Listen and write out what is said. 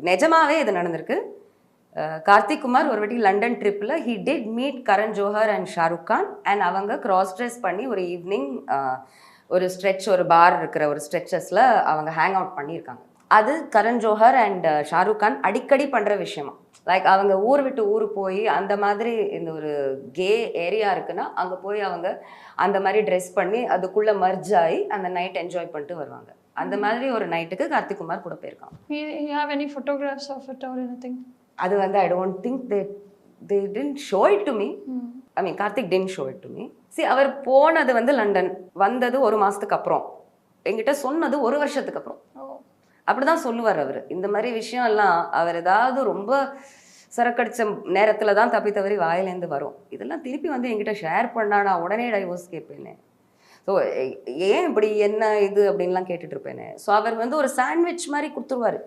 நிஜமாவே இது நடந்திருக்கு. கார்த்திக் குமார் ஒரு வாட்டி லண்டன் ட்ரிப்பில் he did meet Karan Johar and Shahrukh Khan and அவங்க கிராஸ் ட்ரெஸ் பண்ணி ஒரு ஈவினிங் ஒரு ஸ்ட்ரெச் ஒரு பார் இருக்கிற ஒரு ஸ்ட்ரெச்சஸில் அவங்க ஹேங் அவுட் பண்ணியிருக்காங்க. அது கரண் ஜோஹர் அண்ட் ஷாருக் கான் அடிக்கடி பண்ணுற விஷயமா. லைக் அவங்க ஊர் விட்டு ஊர் போய் அந்த மாதிரி இந்த ஒரு கே ஏரியா இருக்குன்னா அங்கே போய் அவங்க அந்த மாதிரி ட்ரெஸ் பண்ணி அதுக்குள்ளே மர்ஜ் ஆகி அந்த நைட் என்ஜாய் பண்ணிட்டு வருவாங்க. அந்த மாதிரி ஒரு நைட்டுக்கு கார்த்திக் குமார் கூட போயிருக்காங்க. You have any photographs of it or anything? அது வந்து I don't think they didn't show it to me. I mean Karthik didn't show it to me. See அவர் போனது வந்து லண்டன், வந்தது ஒரு மாதத்துக்கு அப்புறம், என்கிட்ட சொன்னது ஒரு வருஷத்துக்கு அப்புறம். அப்படிதான் சொல்லுவார் அவர். இந்த மாதிரி விஷயம் எல்லாம் அவர் ஏதாவது ரொம்ப சரக்கடிச்ச நேரத்தில் தான் தப்பி தவறி வாயிலேருந்து வரும். இதெல்லாம் திருப்பி வந்து என்கிட்ட ஷேர் பண்ணா நான் உடனே டைவோர்ஸ் கேட்பேனே. ஸோ ஏன் இப்படி என்ன இது அப்படின்லாம் கேட்டுட்டு இருப்பேனே. ஸோ அவர் வந்து ஒரு சாண்ட்விச் மாதிரி கொடுத்துருவார்.